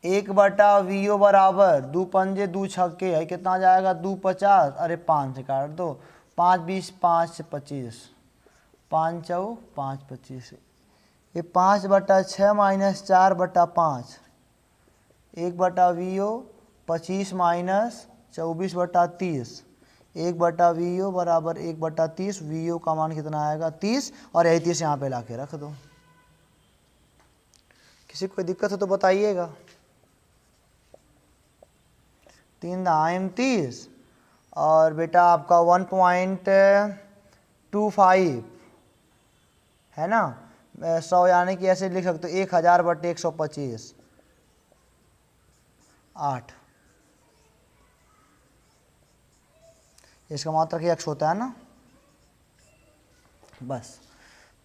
1/vo बराबर 2 पंजे 2 छक्के है, कितना आ जाएगा? 2 50, अरे 5 से काट दो, 5 20 5 25, 5 चौ 5 25, ये 5/6 माइनस 4/5, 1/vo 25 माइनस 24/30, 1/vo बराबर 1/30, vo का मान कितना आएगा? 30, और यही 30 यहाँ पे ला के रख दो। किसी को कोई दिक्कत हो तो बताइएगा। 3 दाम 30 और बेटा आपका 1.25 है ना, 100 यानी कि ऐसे लिख सकते हो 1000/125, 8, इसका मात्रक x होता है ना। बस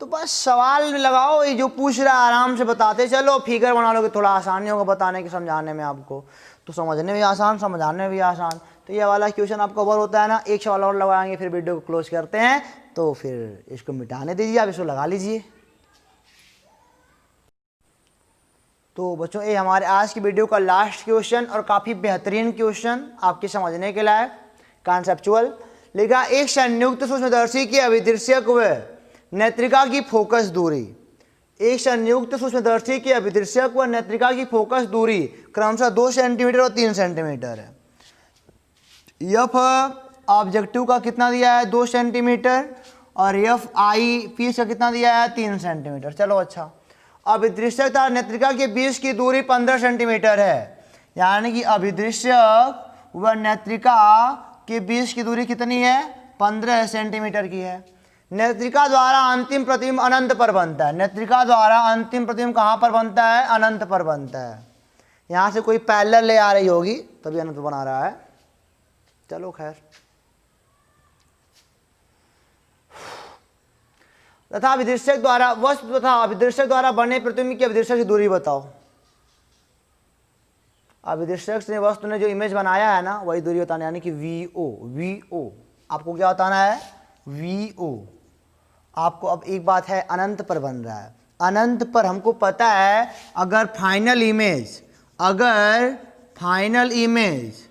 तो बस सवाल लगाओ, ये जो पूछ रहा है आराम से बताते चलो, फिगर बना लोगे, थोड़ा आसानी होगा बताने के समझाने में आपको, तो समझने भी आसान समझाने में भी आसान। तो ये वाला क्वेश्चन आपका ओवर होता है ना। एक सवाल और लगाएंगे फिर वीडियो को क्लोज करते हैं, तो फिर इसको मिटाने दीजिए, आप इसको लगा लीजिए। तो बच्चों ये हमारे आज की वीडियो का लास्ट क्वेश्चन और काफ़ी बेहतरीन क्वेश्चन आपके समझने के लायक, कॉन्सेप्चुअल। लिखा एक संयुक्त सूक्ष्मदर्शी की अभिदृश्यक व नेत्रिका की फोकस दूरी, एक संयुक्त सूक्ष्मदर्शी की अभिदृश्यक व नेत्रिका की फोकस दूरी क्रमशः 2 सेंटीमीटर और 3 सेंटीमीटर है। एफ ऑब्जेक्टिव का कितना दिया है? 2 सेंटीमीटर, और एफ आई पीस का कितना दिया है? 3 सेंटीमीटर। चलो अच्छा, अभिदृश्यक तथा नेत्रिका के बीच की दूरी 15 सेंटीमीटर है, यानी कि अभिदृश्यक व नेत्रिका के बीच की दूरी कितनी है? 15 सेंटीमीटर की है। नेत्रिका द्वारा अंतिम प्रतिबिंब अनंत पर बनता है, नेत्रिका द्वारा अंतिम प्रतिबिंब कहाँ पर बनता है? अनंत पर बनता है। यहाँ से कोई पैरेलल ले आ रही होगी तभी अनंत बना रहा है। चलो खैर, तथा अभिदृश्यक द्वारा वस्तु तथा अभिदृश्यक द्वारा बने प्रतिबिंब की अभिदृश्यक की दूरी बताओ। अभिदृश्यक से वस्तु ने जो इमेज बनाया है ना वही दूरी बताना, यानी कि वीओ आपको क्या बताना है? वीओ। आपको अब एक बात है, अनंत पर बन रहा है, अनंत पर हमको पता है अगर फाइनल इमेज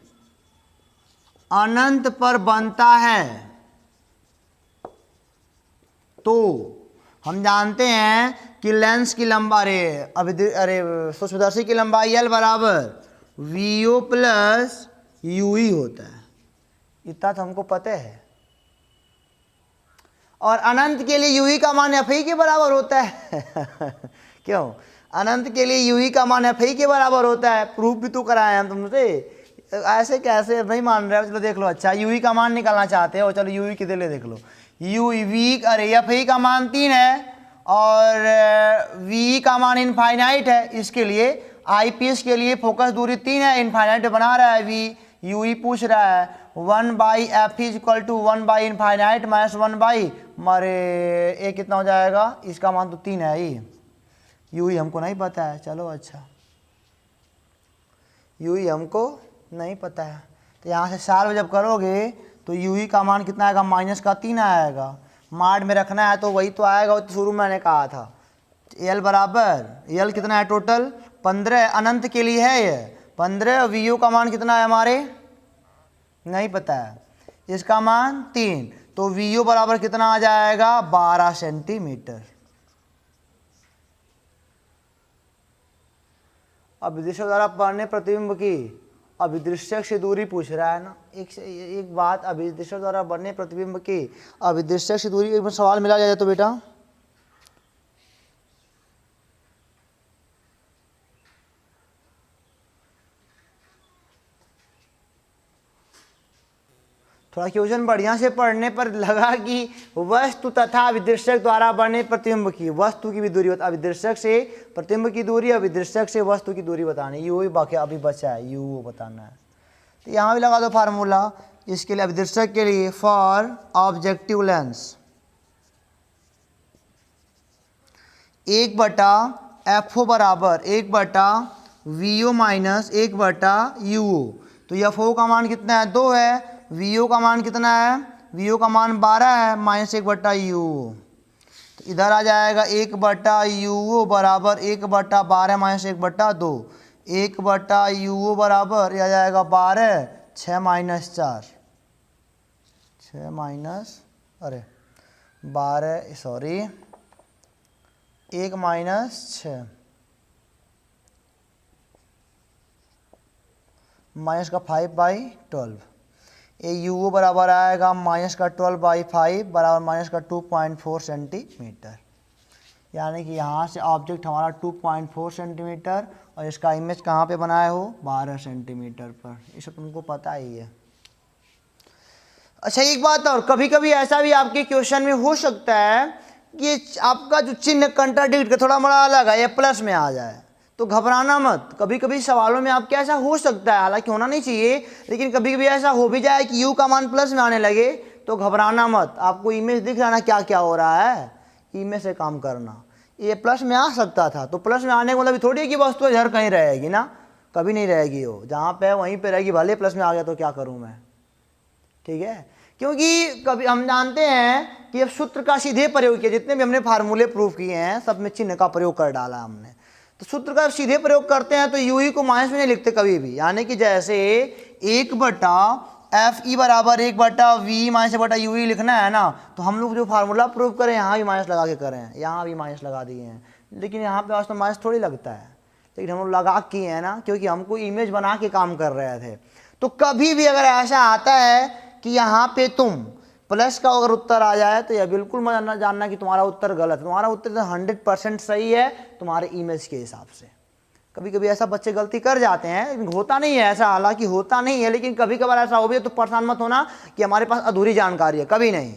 अनंत पर बनता है तो हम जानते हैं कि लेंस की लंबाई सूक्ष्मदर्शी की लंबाई L बराबर VO प्लस UE होता है, इतना तो हमको पता है। और अनंत के लिए UE का मान FI के बराबर होता है क्यों? अनंत के लिए UE का मान FI के बराबर होता है, प्रूफ भी तो कराए हम तुमसे। ऐसे कैसे नहीं मान रहे हो? चलो देख लो। अच्छा UE का मान निकालना चाहते हो, चलो UE कितने ले देख लो। UV अरे FI का मान 3 है और VE का मान इनफाइनाइट है, इसके लिए आई पीस के लिए फोकस दूरी 3 है, इनफाइनाइट बना रहा है वी, UE पूछ रहा है 1/f is equal to 1 infinite minus 1 मारे ए कितना हो जाएगा? इसका मान तो 3 है ही, UE हमको नहीं पता है। चलो अच्छा, UE हमको नहीं पता है, तो यहाँ से सॉल्व जब करोगे तो UE का मान कितना आएगा? -3 आएगा। मार्ड में रखना है तो वही तो आएगा, वो तो शुरू में मैंने कहा था। L बराबर L कितना है टोटल? 15, अनंत के लिए है ये 15। VO का मान कितना है हमारे? नहीं पता है, इसका मान 3, तो VO बराबर कितना आ जाएगा? 12 सेंटीमीटर। अभिदृश्य द्वारा पढ़ने प्रतिबिंब की अभिदृश्यक से दूरी पूछ रहा है ना। एक बात, अभिदृश्य द्वारा बनने प्रतिबिंब की अभिदृश्यक से दूरी, एक बार सवाल मिला जाए तो बेटा थोड़ा क्वेश्चन बढ़िया से पढ़ने पर लगा कि वस्तु तथा अभिदृश्यक द्वारा बने प्रतिबिंब की वस्तु की भी दूरी अभिदृश्यक से प्रतिबिंब की दूरी, अभिदृश्यक से वस्तु की दूरी बतानी, यू ही बाकी अभी बचा है, यू बताना है। तो यहाँ भी लगा दो फार्मूला इसके लिए, अभिदृश्यक के लिए फॉर ऑब्जेक्टिव लेंस 1/FO बराबर 1/VO माइनस 1/UO। तो FO का मान कितना है, 2 है, VO का मान कितना है, VO का मान 12 है, माइनस 1/UO। तो इधर आ जाएगा 1/UO बराबर 1/12 माइनस 1/2, 1/UO बराबर यह आ जाएगा 12, 6 minus 4, 6 minus 12 sorry 1 minus 6 minus का 5/12। ये UO बराबर आएगा माइनस का 12/5 बराबर माइनस का 2.4 सेंटीमीटर। यानी कि यहाँ से ऑब्जेक्ट हमारा 2.4 सेंटीमीटर और इसका इमेज कहाँ पे बनाए हो, 12 सेंटीमीटर पर। ये सब तुमको पता ही है। अच्छा एक बात और, कभी कभी ऐसा भी आपके क्वेश्चन में हो सकता है कि आपका जो चिन्ह कंट्राडिक्ट का थोड़ा बड़ा अलग है, ये प्लस में आ जाए, तो घबराना मत। कभी कभी सवालों में आपके ऐसा हो सकता है, हालांकि होना नहीं चाहिए, लेकिन कभी कभी ऐसा हो भी जाए कि यू का मान प्लस में आने लगे, तो घबराना मत। आपको इमेज दिख रहा है ना क्या क्या हो रहा है, इमेज से काम करना। ये प्लस में आ सकता था, तो प्लस में आने का मतलब थोड़ी है कि वस्तु इधर कहीं रहेगी ना, कभी नहीं रहेगी, वो जहाँ पे है वहीं पे रहेगी, भले प्लस में आ गया तो क्या करूँ मैं, ठीक है। क्योंकि कभी हम जानते हैं कि अब सूत्र का सीधे प्रयोग किया, जितने भी हमने फार्मूले प्रूव किए हैं सब में चिन्ह का प्रयोग कर डाला हमने। तो सूत्र का सीधे प्रयोग करते हैं तो यू ही को माइनस में नहीं लिखते कभी भी, यानी कि जैसे 1/FE बराबर 1/V माइनस 1/UE लिखना है ना, तो हम लोग जो फार्मूला प्रूव करें यहाँ भी माइनस लगा के करें, यहाँ भी माइनस लगा दिए हैं, लेकिन यहाँ पे वास्तव माइनस थोड़ी लगता है, लेकिन हम लोग लगा किए हैं ना, क्योंकि हमको इमेज बना के काम कर रहे थे। तो कभी भी अगर ऐसा आता है कि यहाँ पे तुम प्लस का अगर उत्तर आ जाए तो यह बिल्कुल मत जानना कि तुम्हारा उत्तर गलत है, तुम्हारा उत्तर 100% सही है तुम्हारे इमेज के हिसाब से। कभी कभी ऐसा बच्चे गलती कर जाते हैं, लेकिन होता नहीं है ऐसा, हालांकि होता नहीं है, लेकिन कभी कभार ऐसा हो भी तो परेशान मत होना कि हमारे पास अधूरी जानकारी है, कभी नहीं।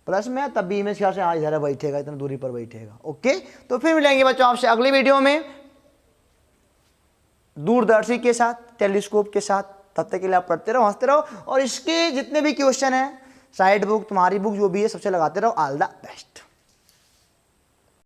प्लस में तब भी इमेज ख्याल से हाँ इधर बैठेगा, इतना दूरी पर बैठेगा। ओके, तो फिर मिलेंगे बच्चों आपसे अगली वीडियो में दूरदर्शी के साथ, टेलीस्कोप के साथ। तब तक के लिए आप पढ़ते रहो, हंसते रहो, और इसके जितने भी क्वेश्चन हैं साइड बुक, तुम्हारी बुक जो भी है सबसे लगाते रहो। All the best.